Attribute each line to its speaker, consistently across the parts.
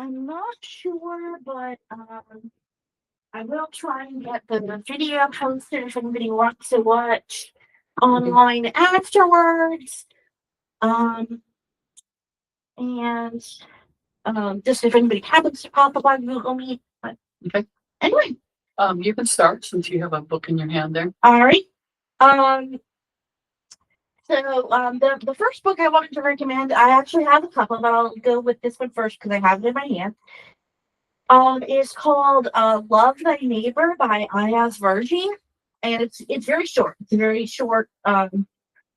Speaker 1: I'm not sure, but I will try and get the video posted if anybody wants to watch online afterwards. And just if anybody happens to pop up on Google Meet. But
Speaker 2: Okay.
Speaker 1: anyway.
Speaker 2: You can start since you have a book in your hand there.
Speaker 1: All right. So the first book I wanted to recommend, I actually have a couple, but I'll go with this one first because I have it in my hand. Is called Love Thy Neighbor by Ayaz Virji. And it's very short. It's a very short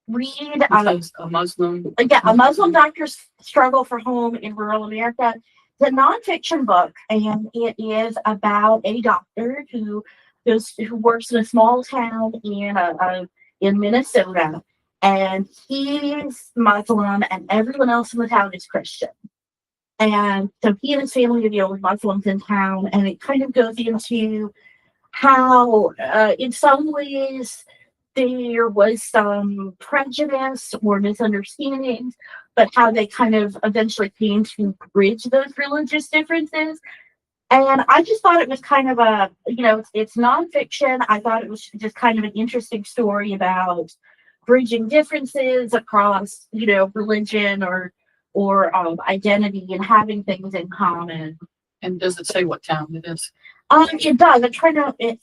Speaker 1: read.
Speaker 2: A Muslim.
Speaker 1: A Muslim doctor's struggle for home in rural America. It's a nonfiction book, and it is about a doctor who works in a small town in Minnesota, and he's Muslim, and everyone else in the town is Christian. And so he and his family are the only Muslims in town, and it kind of goes into how, in some ways, there was some prejudice or misunderstandings, but how they kind of eventually came to bridge those religious differences. And I just thought it was kind of it's nonfiction. I thought it was just kind of an interesting story about bridging differences across, religion or identity and having things in common.
Speaker 2: And does it say what town it is?
Speaker 1: It does. I'm trying to. It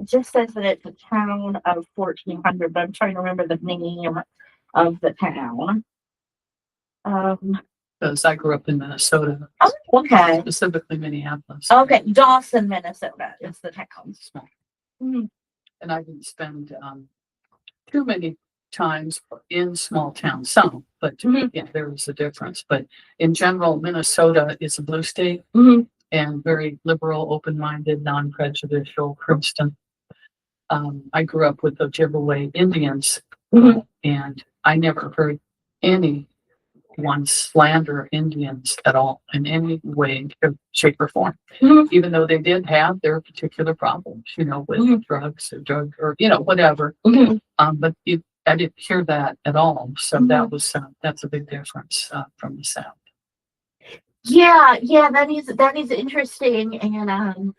Speaker 1: just says that it's a town of 1,400, but I'm trying to remember the name of the town.
Speaker 2: Because I grew up in Minnesota.
Speaker 1: Oh, okay.
Speaker 2: Specifically Minneapolis.
Speaker 1: Okay, Dawson, Minnesota is the town.
Speaker 2: Mm-hmm. And I didn't spend too many times in small towns. Some, but yeah, there was a difference. But in general, Minnesota is a blue state and very liberal, open-minded, non-prejudicial Christian. I grew up with the Ojibwe Indians, and I never heard anyone slander Indians at all in any way, shape, or form. Even though they did have their particular problems, with drugs or whatever. But I didn't hear that at all. So that's a big difference from the South.
Speaker 1: Yeah, that is interesting, and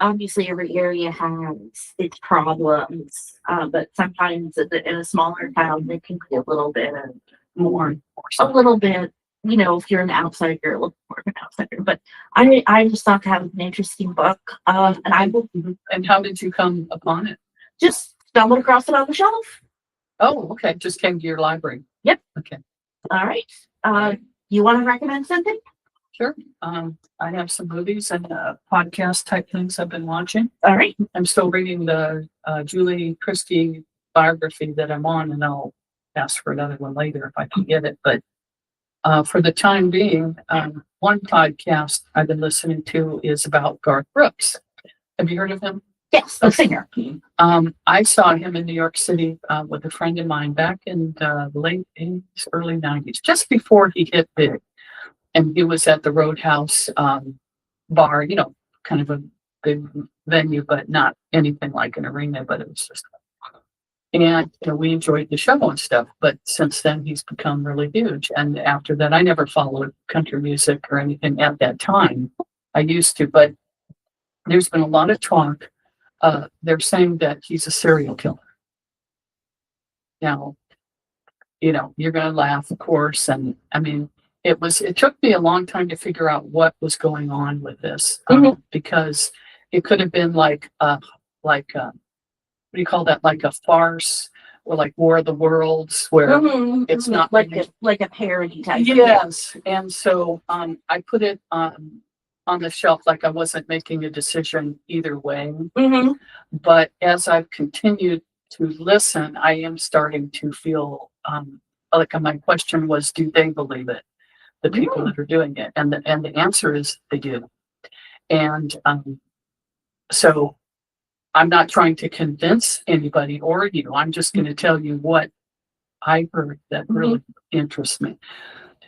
Speaker 1: obviously every area has its problems, but sometimes in a smaller town, they can be a little bit more, if you're an outsider, a little more of an outsider. But I just thought that was an interesting book, and I will.
Speaker 2: And how did you come upon it?
Speaker 1: Just stumbled across it on the shelf.
Speaker 2: Oh, okay. Just came to your library.
Speaker 1: Yep.
Speaker 2: Okay.
Speaker 1: All right. You want to recommend something?
Speaker 2: Sure. I have some movies and podcast type things I've been watching.
Speaker 1: All right.
Speaker 2: I'm still reading the Christie biography that I'm on, and I'll ask for another one later if I can get it. But for the time being, one podcast I've been listening to is about Garth Brooks. Have you heard of him?
Speaker 1: Yes, the singer.
Speaker 2: I saw him in New York City with a friend of mine back in the late 80s, early 90s, just before he hit big. And he was at the Roadhouse bar, kind of a big venue, but not anything like an arena, but it was just. And we enjoyed the show and stuff. But since then, he's become really huge. And after that, I never followed country music or anything at that time. I used to, but there's been a lot of talk. They're saying that he's a serial killer. Now, you're going to laugh, of course. And I mean, it took me a long time to figure out what was going on with this, because it could have been like what do you call that? Like a farce or like War of the Worlds, where it's not
Speaker 1: like a parody type.
Speaker 2: Yes. And so I put it on the shelf, like I wasn't making a decision either way. But as I've continued to listen, I am starting to feel like my question was, do they believe it? The people that are doing it, and the answer is they do. And so I'm not trying to convince anybody or you. I'm just going to tell you what I heard that really interests me.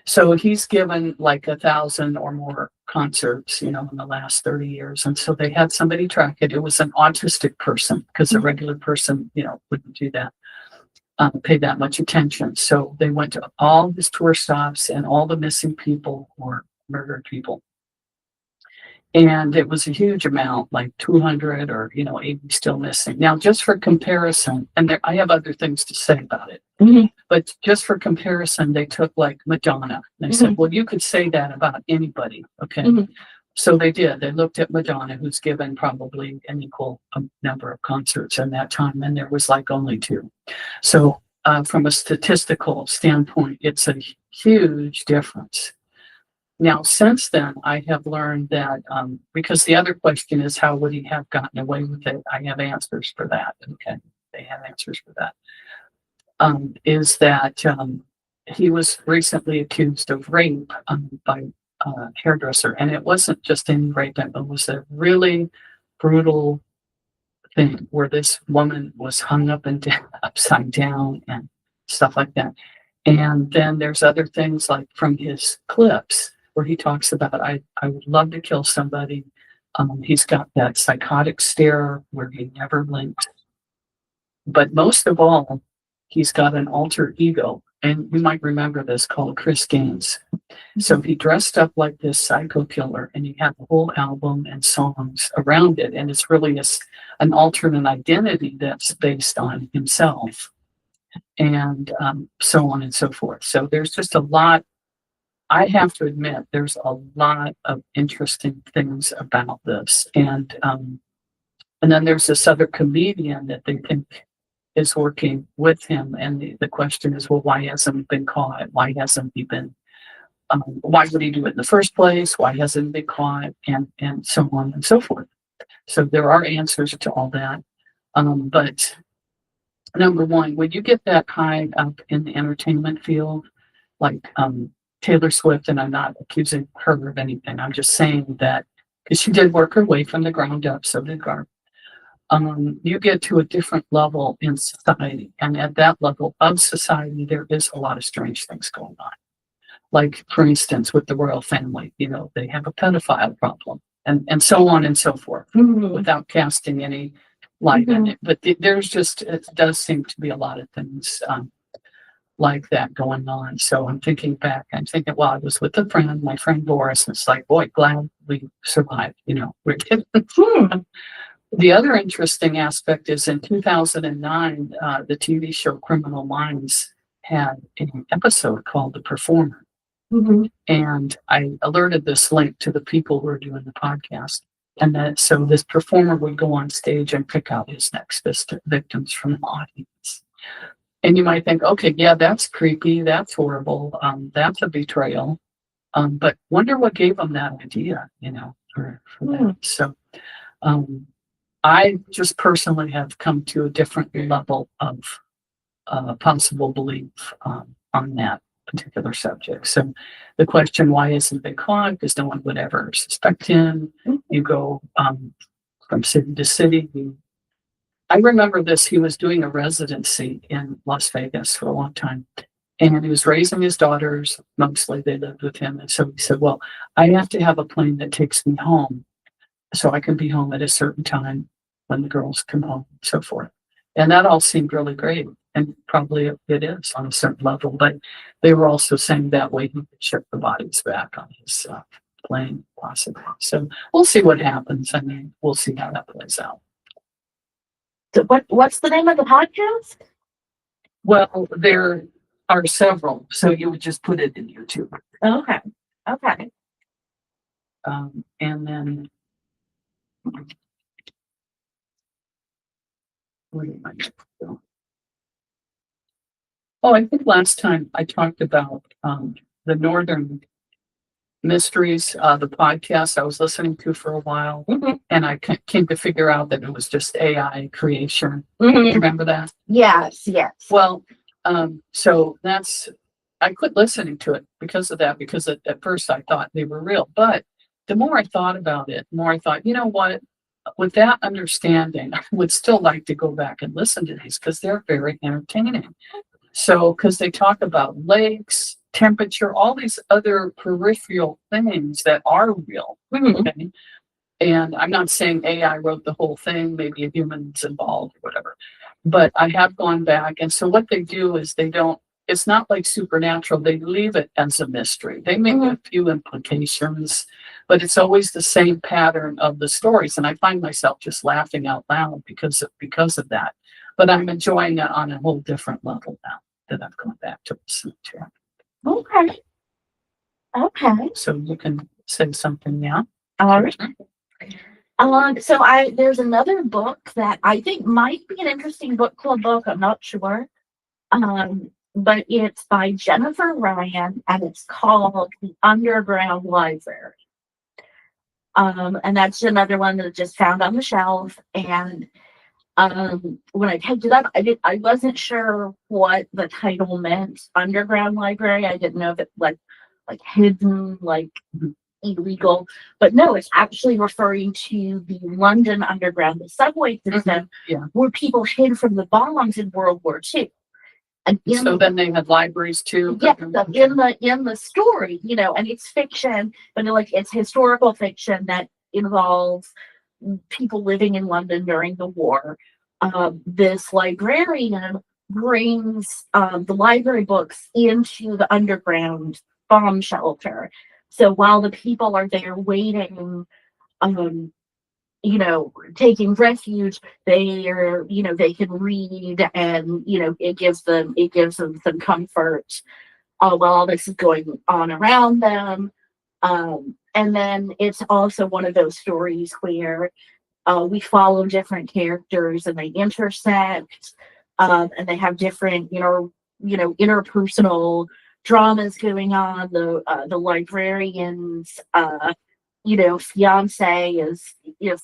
Speaker 2: So he's given like 1,000 or more concerts, in the last 30 years. And so they had somebody track it. It was an autistic person, because a regular person, wouldn't do that. pay that much attention. So they went to all his tour stops and all the missing people or murdered people. And it was a huge amount, like 200 or, 80 still missing. Now, just for comparison, and I have other things to say about it, but just for comparison, they took like Madonna. And they said, well, you could say that about anybody. Okay. So they did. They looked at Madonna, who's given probably an equal number of concerts in that time, and there was like only 2. So from a statistical standpoint, it's a huge difference. Now, since then, I have learned that because the other question is, how would he have gotten away with it? I have answers for that. Okay, they have answers for that. Is that he was recently accused of rape by a hairdresser, and it wasn't just any rape, it was a really brutal thing where this woman was hung up and upside down and stuff like that. And then there's other things like from his clips where he talks about, I would love to kill somebody. He's got that psychotic stare where he never blinks. But most of all, he's got an alter ego. And you might remember this, called Chris Gaines. So he dressed up like this psycho killer, and he had a whole album and songs around it. And it's really an alternate identity that's based on himself, and so on and so forth. So there's just a lot. I have to admit, there's a lot of interesting things about this. And then there's this other comedian that they think is working with him. And the question is, well, why hasn't he been caught? Why hasn't he been, why would he do it in the first place? Why hasn't he been caught? And so on and so forth. So there are answers to all that. But number one, when you get that high up in the entertainment field, like Taylor Swift, and I'm not accusing her of anything, I'm just saying that because she did work her way from the ground up, so did Garth. You get to a different level in society, and at that level of society, there is a lot of strange things going on. Like, for instance, with the royal family, they have a pedophile problem, and so on and so forth, without casting any light in it. But there's it does seem to be a lot of things like that going on. So I'm thinking, well, I was with a friend, my friend Boris, and it's like, boy, glad we survived, we're getting The other interesting aspect is in 2009, the TV show Criminal Minds had an episode called The Performer. And I alerted this link to the people who are doing the podcast. And so this performer would go on stage and pick out his next victims from the audience. And you might think, okay, yeah, that's creepy, that's horrible, that's a betrayal. But wonder what gave them that idea, for that. So I just personally have come to a different level of possible belief on that particular subject. So the question, why isn't it caught? Because no one would ever suspect him. You go from city to city. I remember this, he was doing a residency in Las Vegas for a long time, and he was raising his daughters, mostly they lived with him. And so he said, well, I have to have a plane that takes me home so I can be home at a certain time when the girls come home and so forth. And that all seemed really great. And probably it is on a certain level, but they were also saying that way he could ship the bodies back on his plane, possibly. So we'll see what happens. I mean, we'll see how that plays out.
Speaker 1: So what's the name of the podcast?
Speaker 2: Well, there are several, so you would just put it in YouTube.
Speaker 1: Okay.
Speaker 2: And then where did I go? Oh, I think last time I talked about the Northern Mysteries, the podcast I was listening to for a while, and I came to figure out that it was just AI creation. Do you remember that?
Speaker 1: Yes.
Speaker 2: Well, so I quit listening to it because of that, because at first I thought they were real. But the more I thought about it, the more I thought, you know what? With that understanding, I would still like to go back and listen to these because they're very entertaining. So, because they talk about lakes, temperature, all these other peripheral things that are real. Okay? And I'm not saying AI wrote the whole thing, maybe a human's involved or whatever. but I have gone back. And so what they do is it's not like supernatural. They leave it as a mystery. They make a few implications, but it's always the same pattern of the stories. And I find myself just laughing out loud because of that. But I'm enjoying it on a whole different level now that I've gone back to listen to.
Speaker 1: Okay. Okay.
Speaker 2: So you can say something now.
Speaker 1: All right. So there's another book that I think might be an interesting book club book. I'm not sure. But it's by Jennifer Ryan and it's called The Underground Library. And that's another one that I just found on the shelf. And when I picked it up, I wasn't sure what the title meant. Underground library. I didn't know if it like hidden, like illegal. But no, it's actually referring to the London Underground, the subway system, where people hid from the bombs in World War II. And
Speaker 2: so then they had libraries too.
Speaker 1: Yeah, in the story, and it's fiction, but it's historical fiction that involves people living in London during the war. This librarian brings the library books into the underground bomb shelter. So while the people are there waiting, taking refuge, they can read, and it gives them some comfort while all this is going on around them. And then it's also one of those stories where we follow different characters and they intersect, and they have different, interpersonal dramas going on. The librarian's fiance is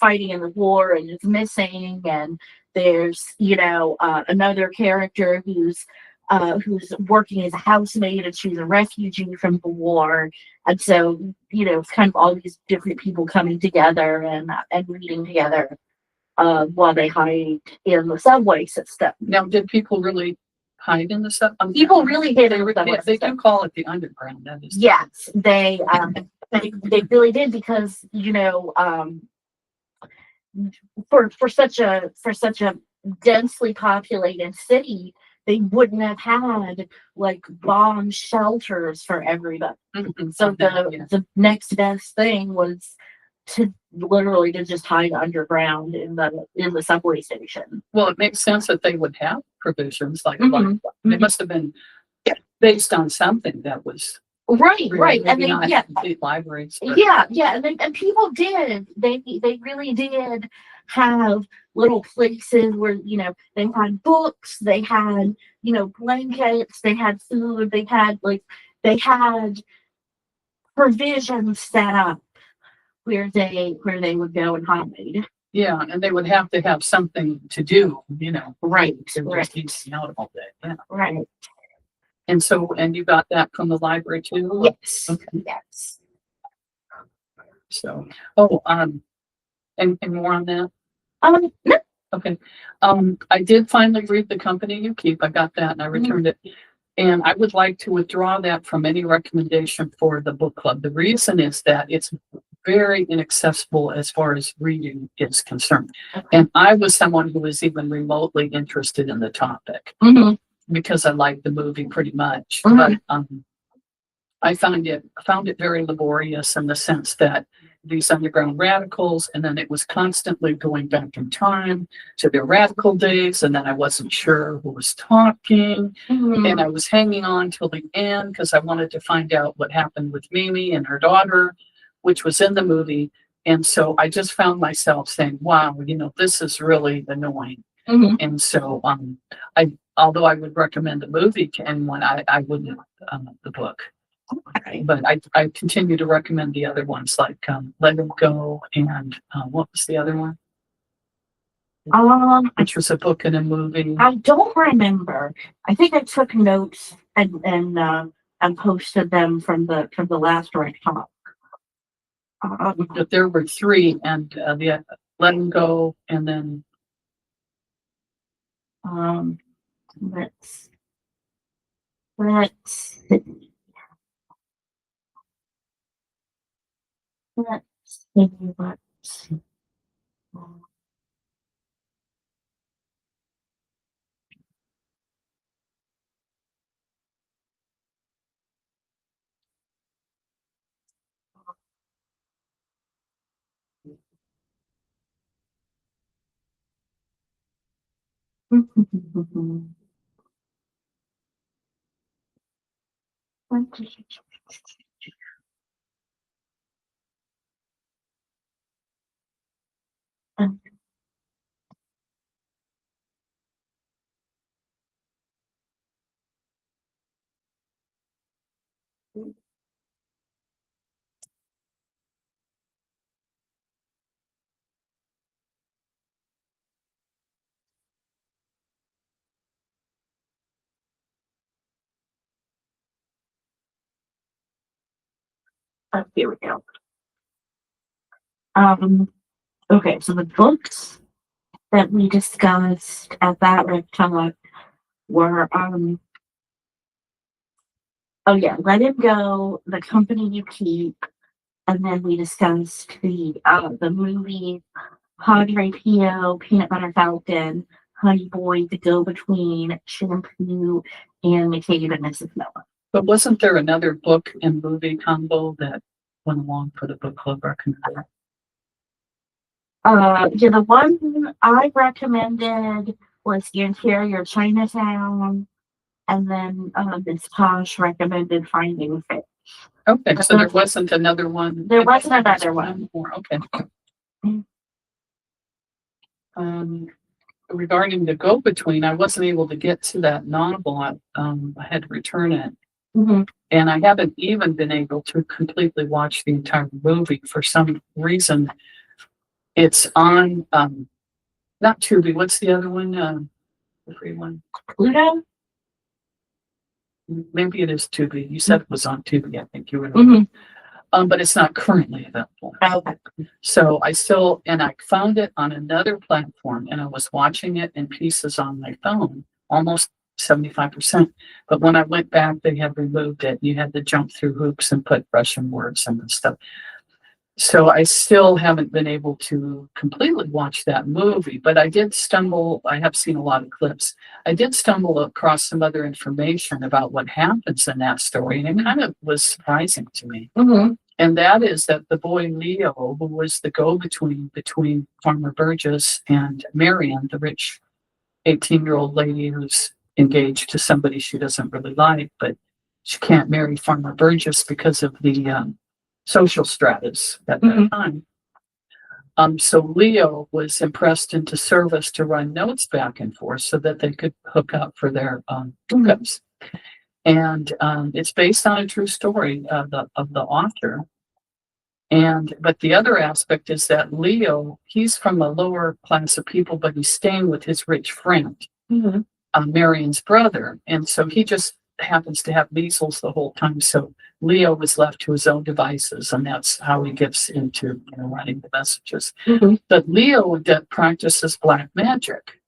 Speaker 1: fighting in the war and is missing, and there's another character who's working as a housemaid, and she's a refugee from the war. And so it's kind of all these different people coming together and reading together while they hide in the subway system.
Speaker 2: Now, did people really hide in the subway?
Speaker 1: People really hid in the subway
Speaker 2: They
Speaker 1: system.
Speaker 2: do call it the underground. That is.
Speaker 1: Yes, they really did, because for such a densely populated city, they wouldn't have had like bomb shelters for everybody. So the next best thing was to literally to just hide underground in the subway station.
Speaker 2: Well, it makes sense that they would have provisions like they must have been based on something that was
Speaker 1: right, and they
Speaker 2: complete libraries.
Speaker 1: And people did. They really did have little places where they had books, they had blankets, they had food, they had provisions set up where they would go and hide.
Speaker 2: Yeah, and they would have to have something to do,
Speaker 1: Right.
Speaker 2: Just out all day. Yeah.
Speaker 1: Right.
Speaker 2: And you got that from the library too?
Speaker 1: Yes.
Speaker 2: Okay.
Speaker 1: Yes.
Speaker 2: So, and more on that?
Speaker 1: No.
Speaker 2: Okay. I did finally read The Company You Keep. I got that and I returned it. And I would like to withdraw that from any recommendation for the book club. The reason is that it's very inaccessible as far as reading is concerned.
Speaker 1: Okay.
Speaker 2: And I was someone who was even remotely interested in the topic because I liked the movie pretty much. But I found it very laborious in the sense that these underground radicals, and then it was constantly going back in time to their radical days, and then I wasn't sure who was talking, and I was hanging on till the end because I wanted to find out what happened with Mimi and her daughter, which was in the movie. And so I just found myself saying, wow, this is really annoying. And so although I would recommend the movie to anyone, I wouldn't the book. Okay. But I continue to recommend the other ones like Let Him Go and what was the other one? Which was a book and a movie.
Speaker 1: I don't remember. I think I took notes and posted them from the last right talk.
Speaker 2: But there were three, and the Let Him Go, and then
Speaker 1: let's see. Let's see what. Here we go. Okay, so the books that we discussed at that time were oh yeah, Let Him Go, The Company You Keep, and then we discussed the movie Padre Pio, Peanut Butter Falcon, Honey Boy, The Go Between, Shampoo, and McCabe and Mrs. Miller.
Speaker 2: But wasn't there another book and movie combo that went along for the book club recommended?
Speaker 1: Yeah, the one I recommended was The Interior Chinatown, and then Miss Posh recommended Finding Fit.
Speaker 2: Okay, so there wasn't another one.
Speaker 1: There wasn't another one.
Speaker 2: Okay. Regarding the Go Between, I wasn't able to get to that novel. I had to return it.
Speaker 1: Mm-hmm.
Speaker 2: And I haven't even been able to completely watch the entire movie for some reason. It's on, not Tubi. What's the other one? The free one?
Speaker 1: Pluto?
Speaker 2: Maybe it is Tubi. You said it was on Tubi. I think you were.
Speaker 1: Mm-hmm.
Speaker 2: But it's not currently available.
Speaker 1: Okay.
Speaker 2: So I found it on another platform, and I was watching it in pieces on my phone, almost 75%. But when I went back, they had removed it. You had to jump through hoops and put Russian words and stuff. So I still haven't been able to completely watch that movie, but I have seen a lot of clips. I did stumble across some other information about what happens in that story, and it kind of was surprising to me.
Speaker 1: Mm-hmm.
Speaker 2: And that is that the boy Leo, who was the go-between between Farmer Burgess and Marion, the rich 18-year-old lady who's engaged to somebody she doesn't really like, but she can't marry Farmer Burgess because of the social stratus at that time. So Leo was impressed into service to run notes back and forth so that they could hook up for their hookups. And it's based on a true story of the author. But the other aspect is that Leo, he's from a lower class of people, but he's staying with his rich friend, Marion's brother. And so he just happens to have measles the whole time. So Leo was left to his own devices, and that's how he gets into running the messages. But Leo practices black magic,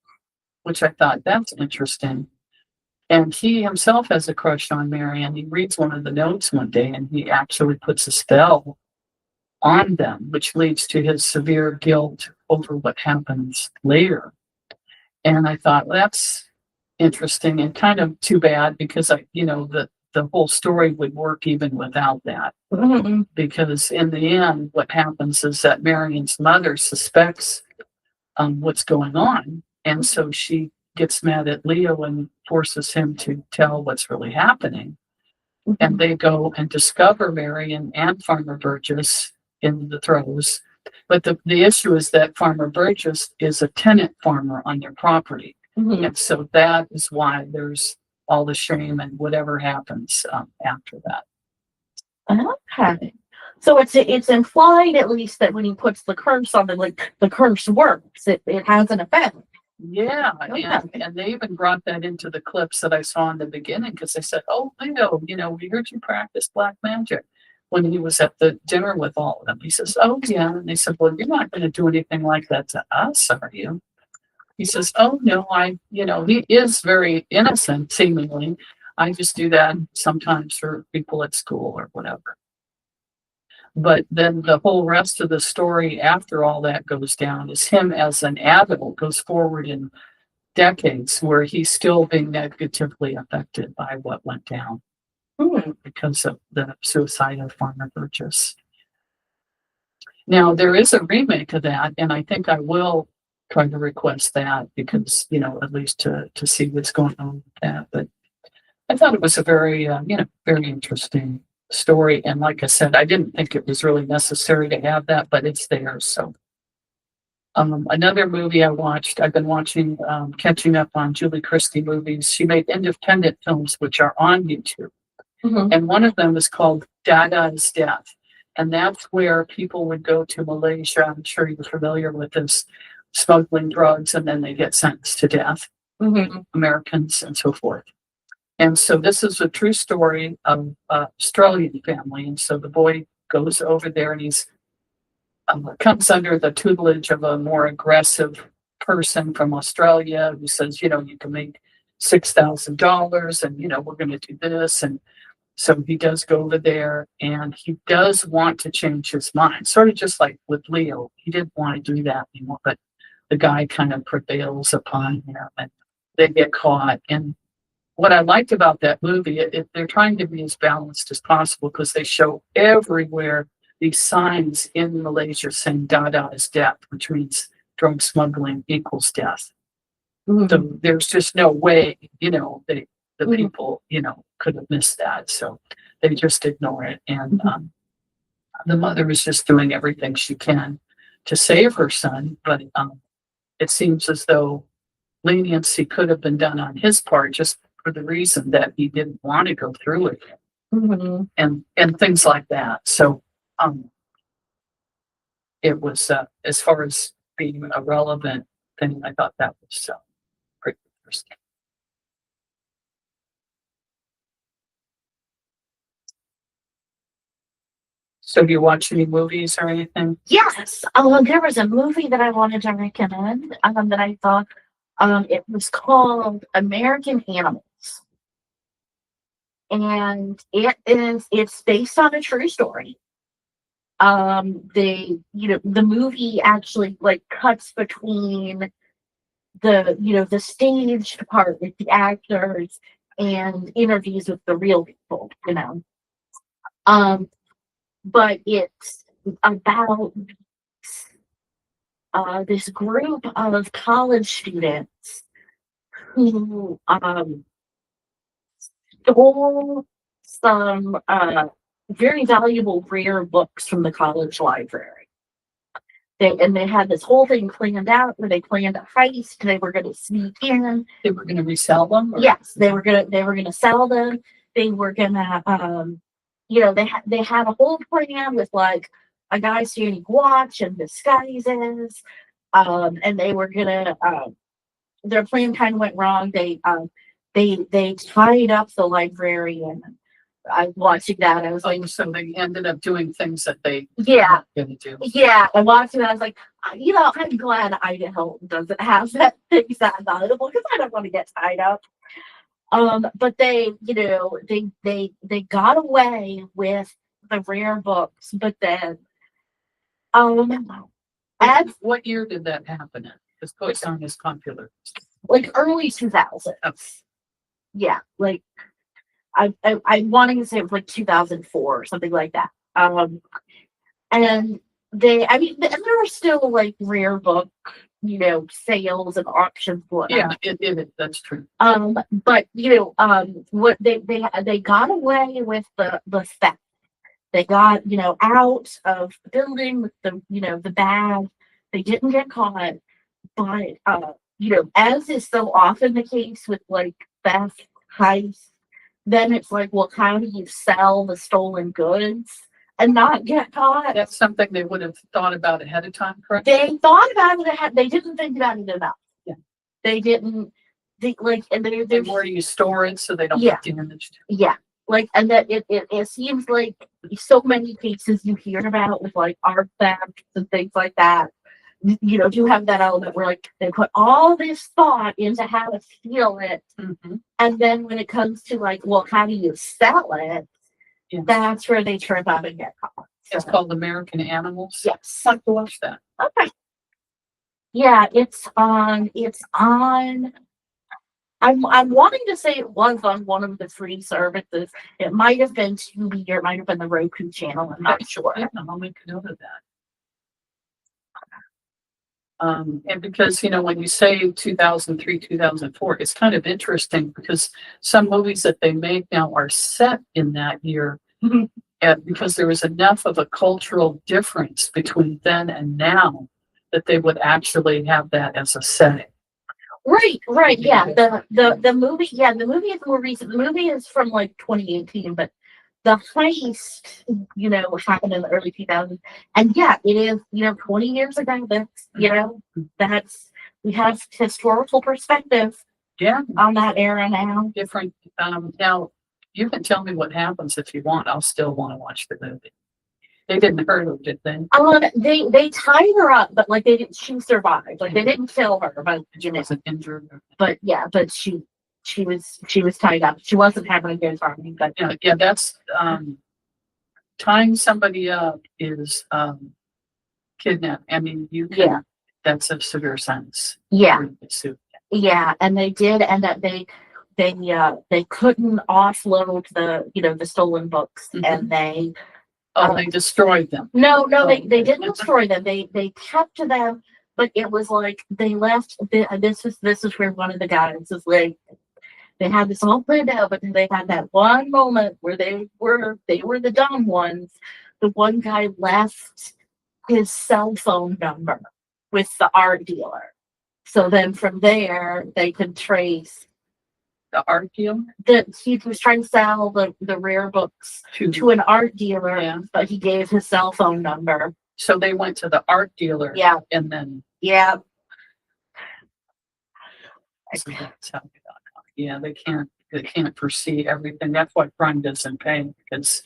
Speaker 2: which I thought that's interesting. And he himself has a crush on Marion. He reads one of the notes one day, and he actually puts a spell on them, which leads to his severe guilt over what happens later. And I thought, well, that's interesting and kind of too bad, because the whole story would work even without that. Because in the end, what happens is that Marion's mother suspects what's going on, and so she gets mad at Leo and forces him to tell what's really happening. And they go and discover Marion and Farmer Burgess in the throes. But the issue is that Farmer Burgess is a tenant farmer on their property. And so that is why there's all the shame and whatever happens after that.
Speaker 1: Okay. So it's implied, at least, that when he puts the curse on them, like, the curse works. It has an effect.
Speaker 2: Yeah, and they even brought that into the clips that I saw in the beginning, because they said, "Oh, Leo, we heard you practice black magic." When he was at the dinner with all of them, he says, "Oh yeah," and they said, "Well, you're not going to do anything like that to us, are you?" He says, "Oh no, he is very innocent, seemingly. I just do that sometimes for people at school or whatever." But then the whole rest of the story after all that goes down is him as an adult goes forward in decades where he's still being negatively affected by what went down because of the suicide of Farmer Burgess. Now, there is a remake of that, and I think I will trying to request that because, at least to see what's going on with that. But I thought it was a very, very interesting story. And like I said, I didn't think it was really necessary to have that, but it's there. So, another movie I've been watching, catching up on Julie Christie movies. She made independent films, which are on YouTube.
Speaker 1: Mhm.
Speaker 2: And one of them is called Daddah's Death. And that's where people would go to Malaysia. I'm sure you're familiar with this, smuggling drugs, and then they get sentenced to death,
Speaker 1: Mhm.
Speaker 2: Americans and so forth. And so this is a true story of an Australian family. And so the boy goes over there and he's comes under the tutelage of a more aggressive person from Australia who says, you can make $6,000 and, we're going to do this. And so he does go over there and he does want to change his mind, sort of just like with Leo. He didn't want to do that anymore, but the guy kind of prevails upon him and they get caught. And what I liked about that movie, they're trying to be as balanced as possible because they show everywhere these signs in Malaysia saying Dadah is death, which means drug smuggling equals death.
Speaker 1: Mhm.
Speaker 2: So there's just no way, the
Speaker 1: Mhm.
Speaker 2: people, could have missed that. So they just ignore it. And the mother is just doing everything she can to save her son. But it seems as though leniency could have been done on his part just for the reason that he didn't want to go through with it
Speaker 1: Mhm.
Speaker 2: and things like that. So it was as far as being a relevant thing, I thought that was pretty interesting. So do you watch any movies or anything?
Speaker 1: Yes. There was a movie that I wanted to recommend that I thought it was called American Animals. And it's based on a true story. The movie actually like cuts between the staged part with the actors and interviews with the real people. Um, but it's about this group of college students who stole some very valuable rare books from the college library. They had this whole thing planned out where they planned a heist. They were going to sneak in.
Speaker 2: They were going to resell them? Or?
Speaker 1: Yes, they were gonna sell them. They were gonna they had a whole plan with like a guy standing watch and disguises. And they were gonna their plan kind of went wrong. They tied up the librarian. I watching that. I was like,
Speaker 2: so they ended up doing things that they
Speaker 1: yeah,
Speaker 2: going to do.
Speaker 1: yeah. I watched it. I was like, I'm glad Idaho doesn't have that things that valuable because I don't want to get tied up. But they got away with the rare books, but then as
Speaker 2: What year did that happen in? Because Poison is popular.
Speaker 1: like early 2000s.
Speaker 2: Oh.
Speaker 1: Yeah, like I wanting to say it was like 2004 or something like that. And and there were still like rare book, sales and auctions going on.
Speaker 2: Yeah, that's true.
Speaker 1: But what they got away with the theft. They got, out of the building with the bag. They didn't get caught, but as is so often the case with like theft, heist, then it's like, well, how do you sell the stolen goods and not get caught?
Speaker 2: That's something they would have thought about ahead of time, correct?
Speaker 1: They thought about it. They didn't think about it enough.
Speaker 2: Yeah.
Speaker 1: They didn't think like, and
Speaker 2: And where do you store it so they don't
Speaker 1: Yeah.
Speaker 2: get damaged?
Speaker 1: Yeah. Like, and that it seems like so many cases you hear about with like art theft and things like that, do have that element where like they put all this thought into how to steal it.
Speaker 2: Mm-hmm.
Speaker 1: And then when it comes to like, well, how do you sell it?
Speaker 2: Yes.
Speaker 1: That's where they trip out and get caught.
Speaker 2: It's called American Animals.
Speaker 1: Yes.
Speaker 2: I'd like to watch that.
Speaker 1: Okay. Yeah, it's on. I'm wanting to say it was on one of the free services. It might have been Tubi or it might have been the Roku channel. I'm not sure.
Speaker 2: Yeah, I'll make a note of that. And because, when you say 2003, 2004, it's kind of interesting because some movies that they make now are set in that year. And because there was enough of a cultural difference between then and now that they would actually have that as a setting.
Speaker 1: Right. Yeah. The movie, the movie is more recent. The movie is from like 2018, but the heist, happened in the early 2000s. And yeah, it is, 20 years ago. That's, we have historical perspective
Speaker 2: Yeah,
Speaker 1: on that era now.
Speaker 2: different. Now, you can tell me what happens if you want. I'll still want to watch the movie. They didn't hurt her, did they?
Speaker 1: They tied her up, but like she survived. Like they didn't kill her, but
Speaker 2: She wasn't injured.
Speaker 1: But yeah, but she was tied up. She wasn't having a good time. But
Speaker 2: Yeah, that's tying somebody up is kidnap. I mean, that's a severe sentence.
Speaker 1: Yeah. Yeah, and they did end up they couldn't offload the stolen books, and they
Speaker 2: they destroyed them.
Speaker 1: No, they didn't destroy them. They kept them, but it was like they left. This is where one of the guys is like, they had this all planned out, but then they had that one moment where they were the dumb ones. The one guy left his cell phone number with the art dealer. So then from there they could trace
Speaker 2: the art dealer.
Speaker 1: That he was trying to sell the rare books to an art dealer, but he gave his cell phone number.
Speaker 2: So they went to the art dealer.
Speaker 1: Yeah.
Speaker 2: And then.
Speaker 1: Yeah.
Speaker 2: So that's how they got caught. Yeah, they can't foresee everything. That's why crime doesn't pay, because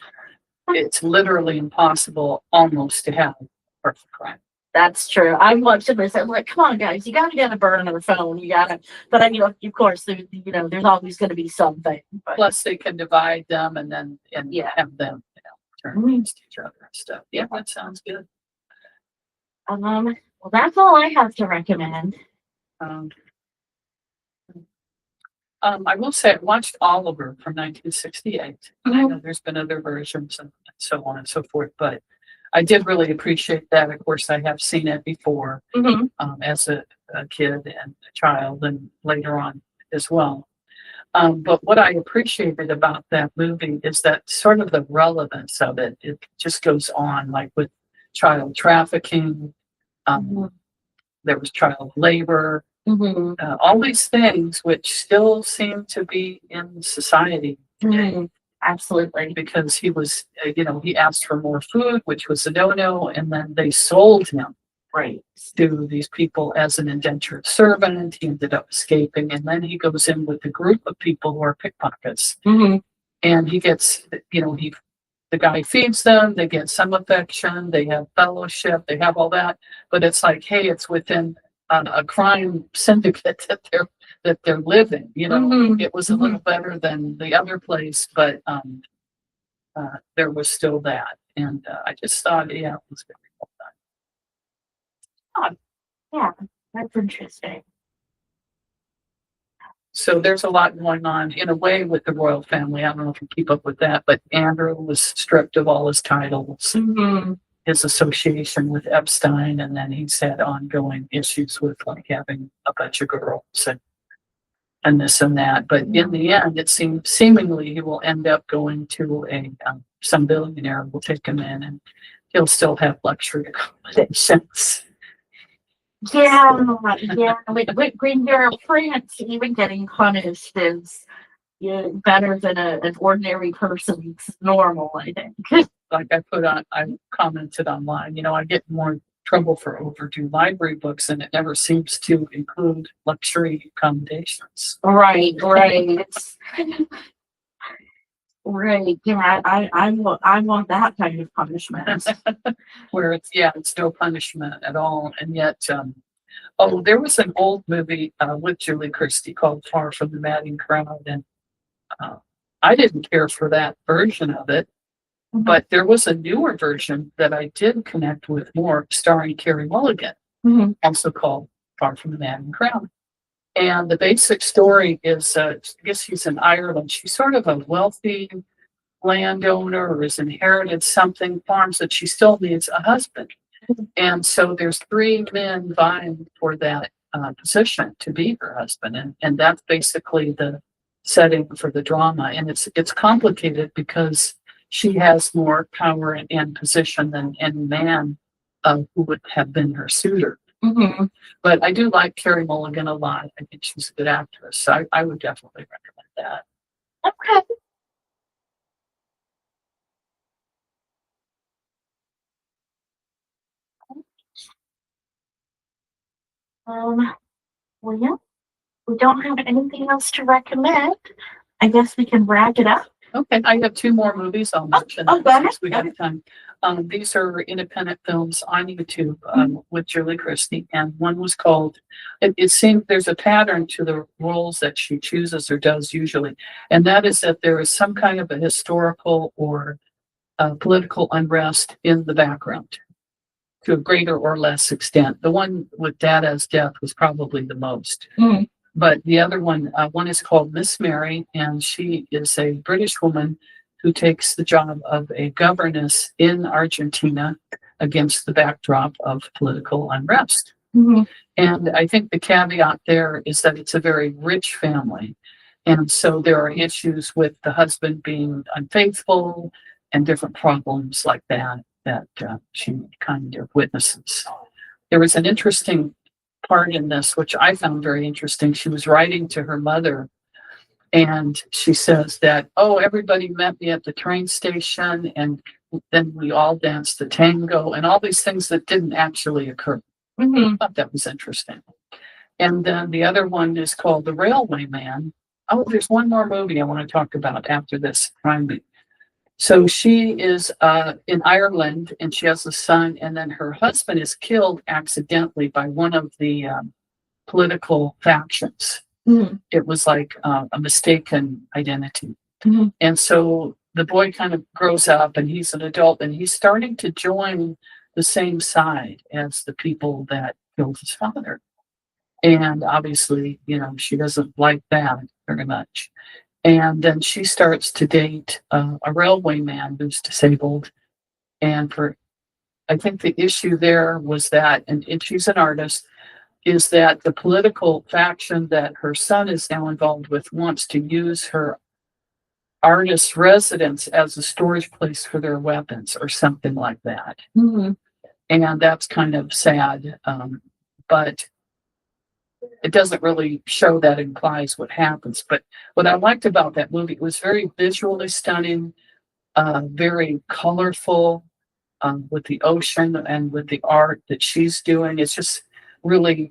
Speaker 2: it's literally impossible almost to have perfect crime.
Speaker 1: That's true. I watched this. I'm like, come on, guys, you gotta get a burn on the phone. But I mean, of course, there's always going to be something. But.
Speaker 2: Plus, they can divide them and have them, turn against each other and stuff. Yeah, that sounds good.
Speaker 1: Well, that's all I have to recommend.
Speaker 2: I will say I watched Oliver from 1968. I know there's been other versions and so on and so forth, but I did really appreciate that. Of course, I have seen it before as a kid and a child, and later on as well. But what I appreciated about that movie is that sort of the relevance of it. It just goes on, like with child trafficking. There was child labor. All these things which still seem to be in society today.
Speaker 1: Absolutely.
Speaker 2: Because he was, he asked for more food, which was a no-no, and then they sold him to these people as an indentured servant. He ended up escaping, and then he goes in with a group of people who are pickpockets. And he gets, the guy feeds them, they get some affection, they have fellowship, they have all that, but it's like, hey, it's within a crime syndicate that they're living. It was a little better than the other place, but there was still that, and I just thought, it was very well done.
Speaker 1: Yeah, that's interesting.
Speaker 2: So there's a lot going on in a way with the royal family. I don't know if you keep up with that, but Andrew was stripped of all his titles, his association with Epstein, and then he's had ongoing issues with like having a bunch of girls and this and that. But in the end, it seems seemingly he will end up going to some billionaire will take him in, and he'll still have luxury accommodations.
Speaker 1: Yeah. When you're a prince, even getting punished is better than an ordinary person's normal, I think.
Speaker 2: Like I commented online, I get more trouble for overdue library books, and it never seems to include luxury accommodations.
Speaker 1: Right. Right. Yeah, I want that kind of punishment.
Speaker 2: Where it's no punishment at all. And yet, there was an old movie with Julie Christie called Far from the Madding Crowd, and I didn't care for that version of it. But there was a newer version that I did connect with more, starring Carey Mulligan, also called Far from the Madding Crowd. And the basic story is, I guess she's in Ireland. She's sort of a wealthy landowner or has inherited farms that she still needs a husband. And so there's three men vying for that position to be her husband. And that's basically the setting for the drama. And it's complicated because she has more power and position than any man who would have been her suitor.
Speaker 1: Mm-hmm.
Speaker 2: But I do like Carey Mulligan a lot. I think she's a good actress. So I would definitely recommend that.
Speaker 1: Okay. Well, yeah, we don't have anything else to recommend. I guess we can wrap it up.
Speaker 2: Okay, I have two more movies I'll mention
Speaker 1: go ahead.
Speaker 2: since we have time. These are independent films on YouTube with Julie Christie, and one was called. It seems there's a pattern to the roles that she chooses or does usually, and that is that there is some kind of a historical or political unrest in the background to a greater or less extent. The one with Daddah's death was probably the most.
Speaker 1: Mm.
Speaker 2: But the other one is called Miss Mary, and she is a British woman who takes the job of a governess in Argentina against the backdrop of political unrest.
Speaker 1: Mm-hmm.
Speaker 2: And I think the caveat there is that it's a very rich family. And so there are issues with the husband being unfaithful and different problems like that she kind of witnesses. There was an interesting part in this, which I found very interesting. She was writing to her mother, and she says that, oh, everybody met me at the train station, and then we all danced the tango, and all these things that didn't actually occur.
Speaker 1: Mm-hmm.
Speaker 2: I thought that was interesting. And then the other one is called The Railway Man. Oh, there's one more movie I want to talk about after this. So she is in Ireland, and she has a son, and then her husband is killed accidentally by one of the political factions.
Speaker 1: Mm-hmm.
Speaker 2: It was like a mistaken identity.
Speaker 1: Mm-hmm.
Speaker 2: And so the boy kind of grows up, and he's an adult, and he's starting to join the same side as the people that killed his father. And obviously, she doesn't like that very much. And then she starts to date a railway man who's disabled. And I think the issue there was that, and she's an artist, is that the political faction that her son is now involved with wants to use her artist residence as a storage place for their weapons or something like that.
Speaker 1: Mm-hmm.
Speaker 2: And that's kind of sad. But it doesn't really show that implies what happens. But what I liked about that movie, it was very visually stunning, very colorful, with the ocean and with the art that she's doing. It's just really,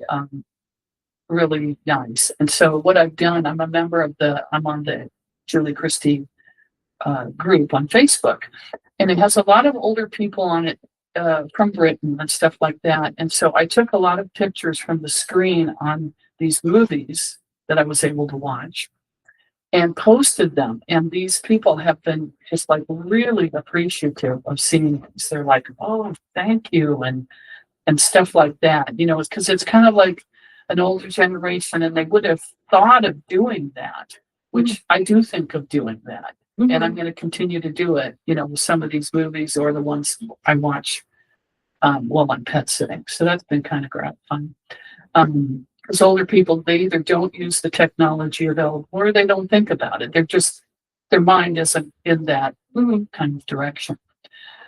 Speaker 2: really nice. And so what I've done, I'm on the Julie Christie group on Facebook, and it has a lot of older people on it from Britain and stuff like that. And so I took a lot of pictures from the screen on these movies that I was able to watch and posted them. And these people have been just like really appreciative of seeing these. They're like, oh, thank you. And stuff like that, because it's kind of like an older generation, and they would have thought of doing that, which mm-hmm. I do think of doing that. Mm-hmm. And I'm going to continue to do it, with some of these movies or the ones I watch while I'm pet sitting. So that's been kind of fun. Because older people, they either don't use the technology available or they don't think about it. Their mind isn't in that kind of direction.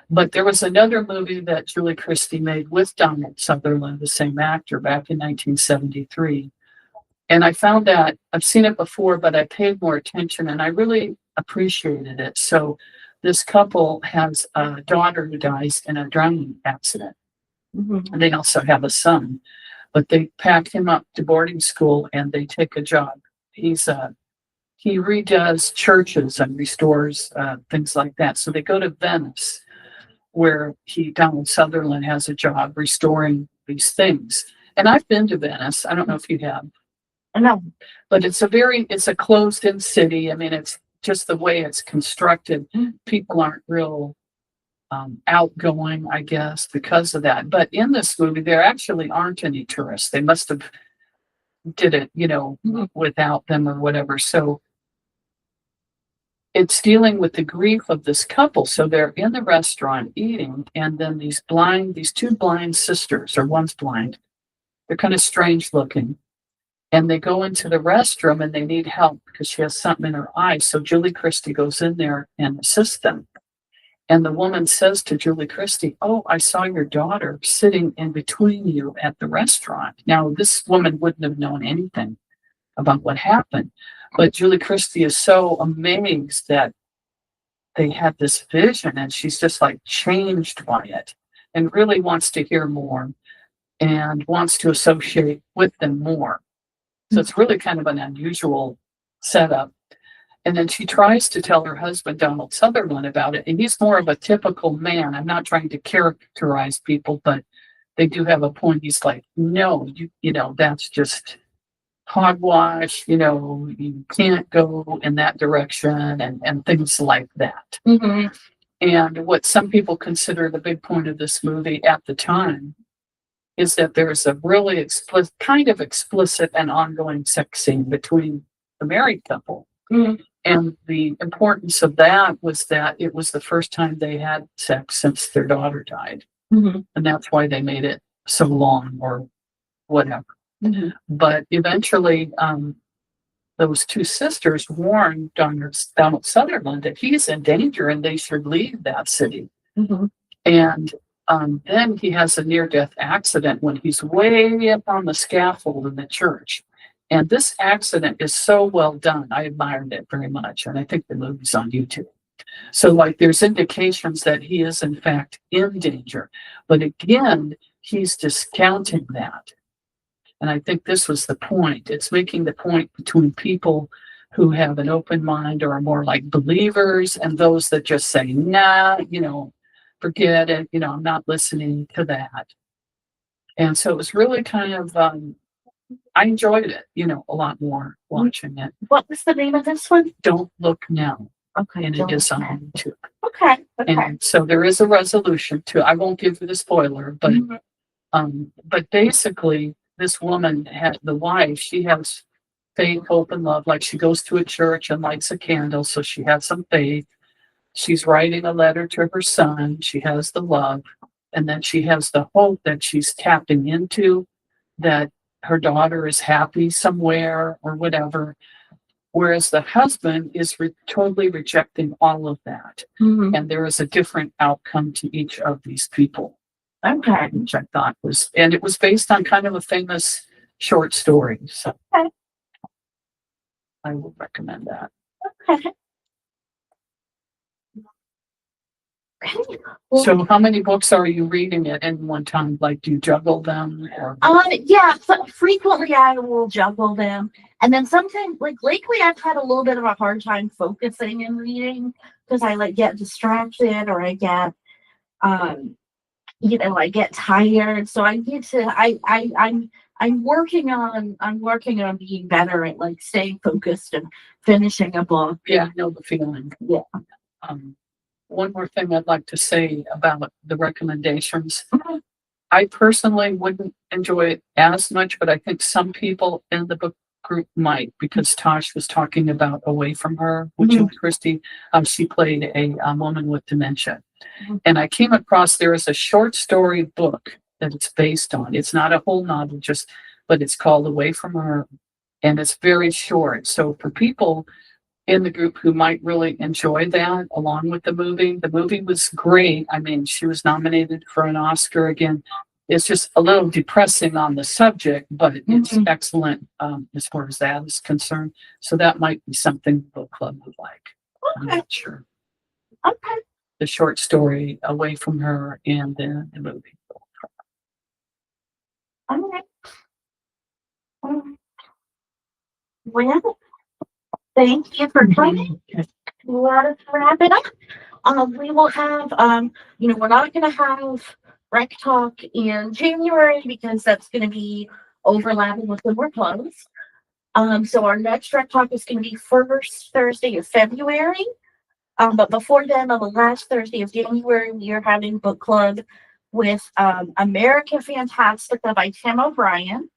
Speaker 2: But there was another movie that Julie Christie made with Donald Sutherland, the same actor, back in 1973. And I found that I've seen it before, but I paid more attention and I really appreciated it. So this couple has a daughter who dies in a drowning accident. Mm-hmm. And they also have a son, but they pack him up to boarding school and they take a job. He redoes churches and restores things like that. So they go to Venice, where Donald Sutherland has a job restoring these things. And I've been to Venice. I don't know if you have.
Speaker 1: No.
Speaker 2: But it's a closed-in city. I mean, it's just the way it's constructed. People aren't real outgoing, I guess, because of that. But in this movie, there actually aren't any tourists. They must have did it, without them or whatever. So it's dealing with the grief of this couple. So they're in the restaurant eating, and then these two blind sisters, or one's blind, they're kind of strange looking. And they go into the restroom and they need help because she has something in her eye. So Julie Christie goes in there and assists them. And the woman says to Julie Christie, "Oh, I saw your daughter sitting in between you at the restaurant." Now, this woman wouldn't have known anything about what happened, but Julie Christie is so amazed that they had this vision, and she's just like changed by it and really wants to hear more and wants to associate with them more. So it's really kind of an unusual setup. And then she tries to tell her husband, Donald Sutherland, about it. And he's more of a typical man. I'm not trying to characterize people, but they do have a point. He's like, "No, that's just hogwash. You can't go in that direction," and things like that.
Speaker 1: Mm-hmm.
Speaker 2: And what some people consider the big point of this movie at the time is that there's a really explicit and ongoing sex scene between the married couple.
Speaker 1: Mm-hmm.
Speaker 2: And the importance of that was that it was the first time they had sex since their daughter died.
Speaker 1: Mm-hmm.
Speaker 2: And that's why they made it so long or whatever.
Speaker 1: Mm-hmm.
Speaker 2: But eventually, those two sisters warned Donald Sutherland that he's in danger and they should leave that city.
Speaker 1: Mm-hmm.
Speaker 2: And then he has a near-death accident when he's way up on the scaffold in the church. And this accident is so well done. I admired it very much. And I think the movie's on YouTube. So there's indications that he is in fact in danger. But again, he's discounting that. And I think this was the point. It's making the point between people who have an open mind or are more like believers and those that just say, "Nah, forget it. I'm not listening to that." And so it was really kind of, I enjoyed it, a lot more watching it.
Speaker 1: What was the name of this one?
Speaker 2: Don't Look Now.
Speaker 1: Okay.
Speaker 2: And it is on YouTube.
Speaker 1: Okay.
Speaker 2: And so there is a resolution to, I won't give you the spoiler, but but basically this woman the wife, she has faith, hope, and love. Like she goes to a church and lights a candle, so she has some faith. She's writing a letter to her son. She has the love, and then she has the hope that she's tapping into, that her daughter is happy somewhere or whatever. Whereas the husband is totally rejecting all of that.
Speaker 1: Mm-hmm.
Speaker 2: And there is a different outcome to each of these people.
Speaker 1: Okay.
Speaker 2: Which I thought and it was based on kind of a famous short story. So
Speaker 1: okay.
Speaker 2: I would recommend that.
Speaker 1: Okay.
Speaker 2: Well, so how many books are you reading at any one time? Like, do you juggle them? Or?
Speaker 1: Yeah, so frequently I will juggle them. And then sometimes, lately, I've had a little bit of a hard time focusing and reading because I get distracted or I get, I get tired. So I need to, I'm working on being better at staying focused and finishing a book.
Speaker 2: Yeah, I know the feeling.
Speaker 1: Yeah.
Speaker 2: One more thing I'd like to say about the recommendations. I personally wouldn't enjoy it as much, but I think some people in the book group might, because Tosh was talking about Away From Her, which is Christie. She played a woman with dementia. And I came across, there is a short story book that it's based on. It's not a whole novel, but it's called Away From Her, and it's very short. So for people in the group who might really enjoy that along with the movie was great. I mean, she was nominated for an Oscar again. It's just a little depressing on the subject, but it's excellent as far as that is concerned. So that might be something the book club would like. Okay. I'm not sure.
Speaker 1: Okay.
Speaker 2: The short story Away From Her and the movie.
Speaker 1: All right. Well, thank you for coming. Let us wrap it up. We will have, we're not going to have Rec Talk in January because that's going to be overlapping with when we're closed. So our next Rec Talk is going to be first Thursday of February. But before then, on the last Thursday of January, we are having book club with American Fantastica by Tim O'Brien,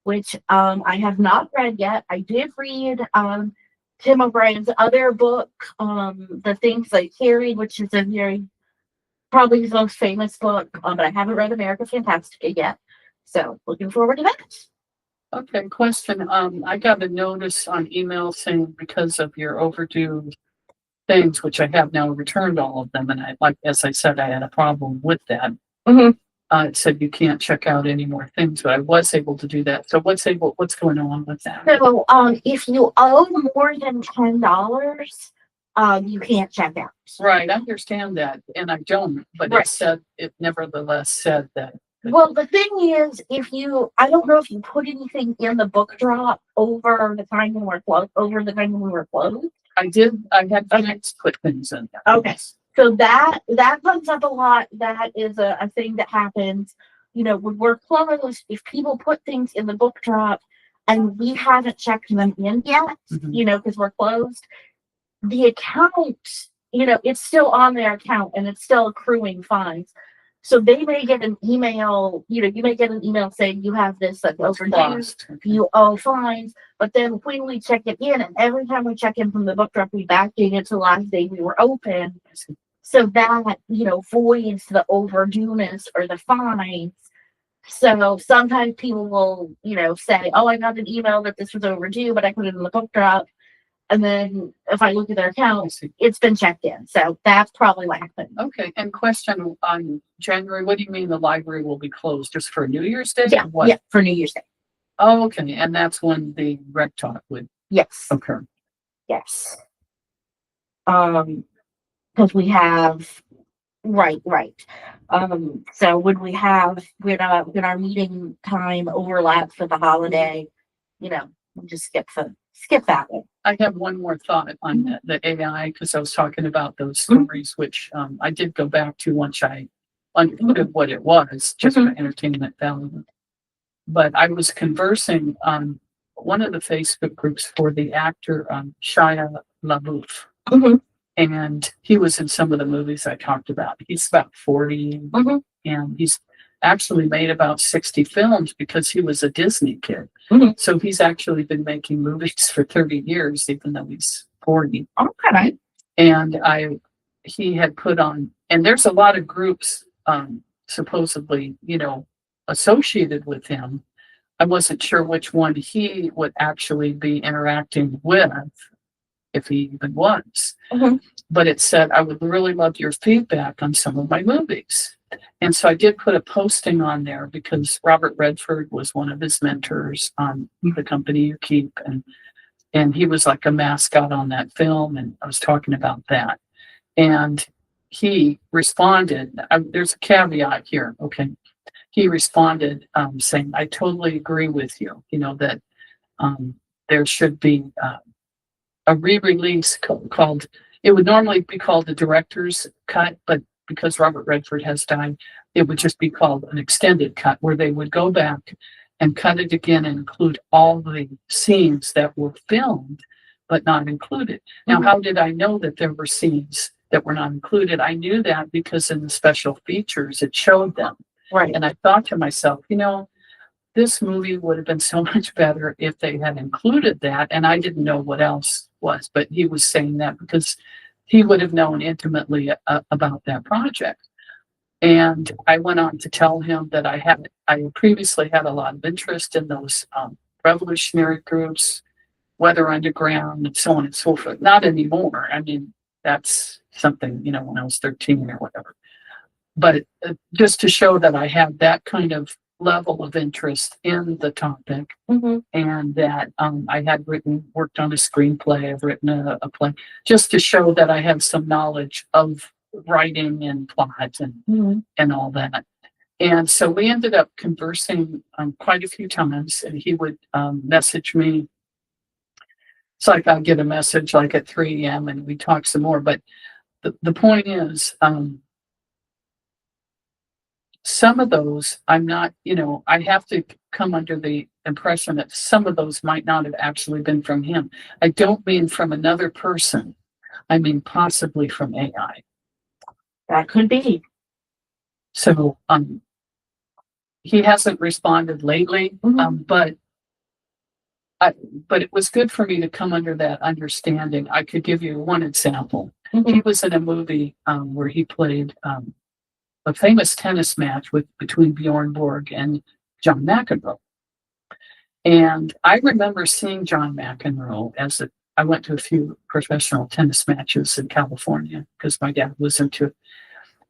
Speaker 1: which I have not read yet. I did read Tim O'Brien's other book, The Things They Carried, which is a very probably his most famous book, but I haven't read America Fantastica yet. So looking forward to that.
Speaker 2: Okay, question. I got a notice on email saying because of your overdue things, which I have now returned all of them, and as I said, I had a problem with that.
Speaker 1: Mm-hmm.
Speaker 2: It said you can't check out any more things, but I was able to do that. So what's going on with that?
Speaker 1: So if you owe more than $10, you can't check out.
Speaker 2: Right, I understand that, and I don't, but
Speaker 1: Right.
Speaker 2: it nevertheless said that.
Speaker 1: Well, the thing is, I don't know if you put anything in the book drop over the time when we were closed.
Speaker 2: I did. I had put things in there.
Speaker 1: Okay. So that comes up a lot. That is a thing that happens, when we're closed. If people put things in the book drop and we haven't checked them in yet, because we're closed, the account, it's still on their account and it's still accruing fines. So they may get an email, you may get an email saying you have this overdue,
Speaker 2: Okay.
Speaker 1: you owe fines. But then when we check it in, and every time we check in from the book drop, we backdate it to the last day we were open. So that, voids the overdueness or the fines. So sometimes people will, say, oh, I got an email that this was overdue, but I put it in the book drop. And then if I look at their account, it's been checked in. So that's probably what happened.
Speaker 2: Okay. And question on January, what do you mean the library will be closed just for New Year's Day?
Speaker 1: Yeah, yeah, for New Year's Day.
Speaker 2: Oh, okay. And that's when the rec talk would occur.
Speaker 1: Yes. Because we have right. So when our meeting time overlaps with the holiday, we just skip that one.
Speaker 2: I have one more thought on the AI, because I was talking about those stories, which I did go back to once I understood what it was, just for entertainment value. But I was conversing on one of the Facebook groups for the actor Shia LaBeouf. And he was in some of the movies I talked about. He's about 40, and he's actually made about 60 films because he was a Disney kid. So he's actually been making movies for 30 years, even though he's 40.
Speaker 1: Okay.
Speaker 2: And he had put on, and there's a lot of groups supposedly, associated with him. I wasn't sure which one he would actually be interacting with, if he even was. But it said, I would really love your feedback on some of my movies. And so I did put a posting on there because Robert Redford was one of his mentors on The Company You Keep. And he was like a mascot on that film. And I was talking about that. And he responded, there's a caveat here. Okay. He responded saying, I totally agree with you, that there should be a re-release called, it would normally be called the director's cut, but because Robert Redford has died, it would just be called an extended cut, where they would go back and cut it again and include all the scenes that were filmed but not included. Now, how did I know that there were scenes that were not included? I knew that because in the special features, it showed them.
Speaker 1: Right.
Speaker 2: And I thought to myself, this movie would have been so much better if they had included that. And I didn't know what else was, but he was saying that because he would have known intimately about that project. And I went on to tell him that I previously had a lot of interest in those revolutionary groups, Weather Underground, and so on and so forth. Not anymore. I mean, that's something, when I was 13 or whatever. But just to show that I have that kind of level of interest in the topic, and that I had worked on a screenplay, I've written a play, just to show that I have some knowledge of writing and plot and all that. And so we ended up conversing quite a few times, and he would message me. It's like I'll get a message like at 3 a.m. and we talk some more. But the point is, some of those I'm not, I have to come under the impression that some of those might not have actually been from him. I don't mean from another person. I mean possibly from AI.
Speaker 1: That could be.
Speaker 2: So he hasn't responded lately, but but it was good for me to come under that understanding. I could give you one example. He
Speaker 1: Mhm.
Speaker 2: was in a movie where he played a famous tennis match between Bjorn Borg and John McEnroe. And I remember seeing John McEnroe I went to a few professional tennis matches in California because my dad was into it.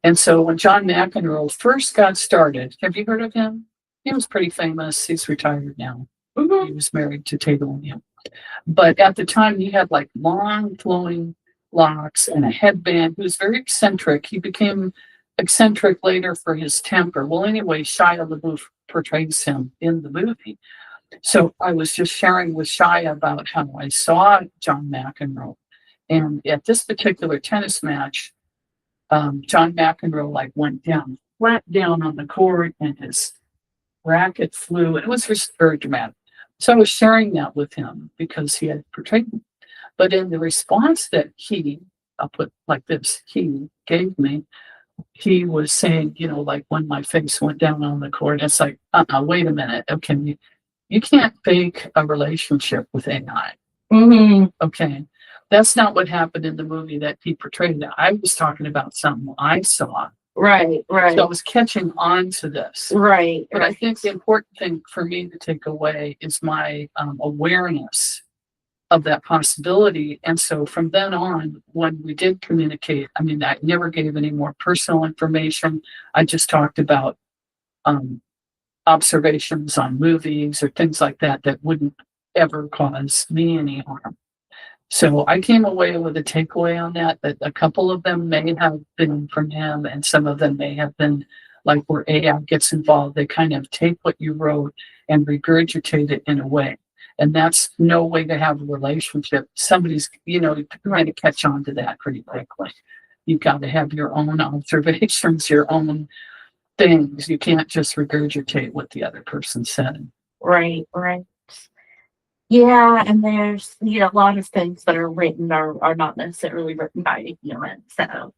Speaker 2: And so when John McEnroe first got started, have you heard of him? He was pretty famous. He's retired now.
Speaker 1: Mhm.
Speaker 2: He was married to Taylor Williams. But at the time, he had like long flowing locks and a headband. He was very eccentric. He became eccentric later for his temper. Well, anyway, Shia LaBeouf portrays him in the movie. So I was just sharing with Shia about how I saw John McEnroe. And at this particular tennis match, John McEnroe like went down, flat down on the court, and his racket flew. It was just very dramatic. So I was sharing that with him because he had portrayed me. But in the response that I'll put like this, he gave me, he was saying, like when my face went down on the court, it's like, wait a minute. Okay, you can't fake a relationship with AI.
Speaker 1: Mhm.
Speaker 2: Okay. That's not what happened in the movie that he portrayed. I was talking about something I saw.
Speaker 1: Right, right,
Speaker 2: So I was catching on to this.
Speaker 1: right,
Speaker 2: But I
Speaker 1: right.
Speaker 2: think the important thing for me to take away is my awareness of that possibility. And so from then on, when we did communicate, I mean, I never gave any more personal information. I just talked about observations on movies or things like that that wouldn't ever cause me any harm. So I came away with a takeaway on that a couple of them may have been from him, and some of them may have been like where AI gets involved. They kind of take what you wrote and regurgitate it in a way. And that's no way to have a relationship. Somebody's, trying to catch on to that pretty quickly. You've got to have your own observations, your own things. You can't just regurgitate what the other person said.
Speaker 1: Right, right. Yeah, and there's a lot of things that are written are not necessarily written by a human. So
Speaker 2: Oh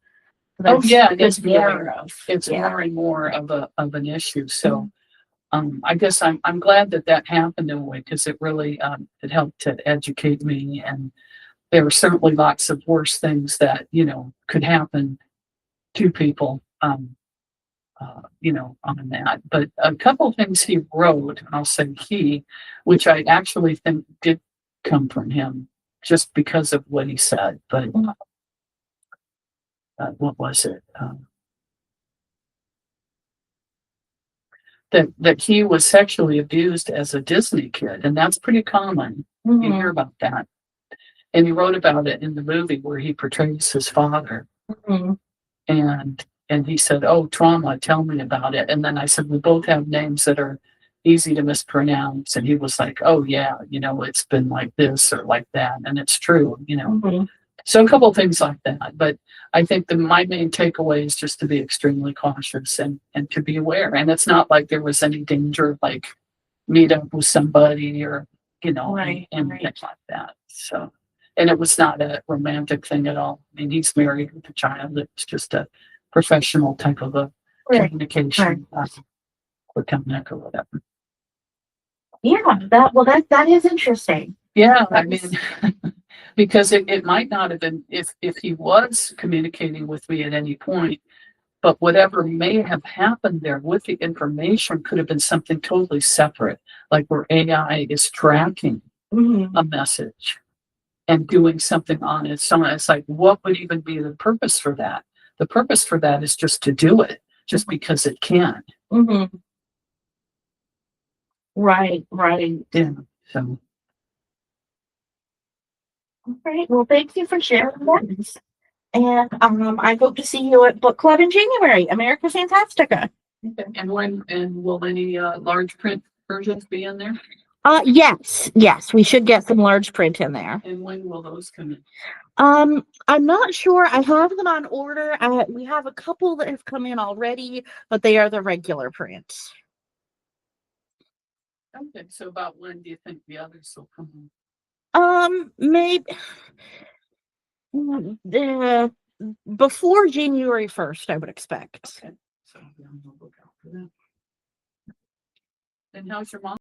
Speaker 1: that's
Speaker 2: yeah,
Speaker 1: good to be aware of.
Speaker 2: it's
Speaker 1: Yeah.
Speaker 2: more and more of an issue. So I guess I'm glad that happened in a way because it really it helped to educate me, and there are certainly lots of worse things that could happen to people. On that. But a couple of things he wrote, and I'll say which I actually think did come from him just because of what he said. But what was it? That he was sexually abused as a Disney kid, and that's pretty common. You hear
Speaker 1: Mhm.
Speaker 2: about that. And he wrote about it in the movie where he portrays his father.
Speaker 1: Mhm.
Speaker 2: And he said, "Oh, trauma, tell me about it." And then I said, "We both have names that are easy to mispronounce." And he was like, "Oh yeah, it's been like this or like that." And it's true.
Speaker 1: Mhm.
Speaker 2: So a couple of things like that. But I think my main takeaway is just to be extremely cautious and to be aware. And it's not like there was any danger of like meet up with somebody or,
Speaker 1: Right,
Speaker 2: and
Speaker 1: right.
Speaker 2: things like that. So, and it was not a romantic thing at all. I mean, he's married with a child. It's just a professional type of a
Speaker 1: Right, right.
Speaker 2: communication, platonic or whatever.
Speaker 1: Yeah, that is interesting.
Speaker 2: Yeah, I
Speaker 1: That
Speaker 2: mean,
Speaker 1: is,
Speaker 2: because it might not have been if he was communicating with me at any point, but whatever may have happened there with the information could have been something totally separate, like where AI is tracking
Speaker 1: mhm.
Speaker 2: a message and doing something on it. So it's like, what would even be the purpose for that? The purpose for that is just to do it, just because it can.
Speaker 1: Mhm. Right, right.
Speaker 2: Yeah. So
Speaker 1: All right. Well, thank you for sharing that. And I hope to see you at book club in January. America Fantastica.
Speaker 2: okay. And will any large print versions be in there?
Speaker 1: Yes, we should get some large print in there.
Speaker 2: And when will those come in?
Speaker 1: I'm not sure. I have them on order. We have a couple that have come in already, but they are the regular print.
Speaker 2: Okay. So about when do you think the others will come in?
Speaker 1: Maybe the before January 1st, I would expect.
Speaker 2: Okay. So yeah, we'll look out for that. And how's your mom?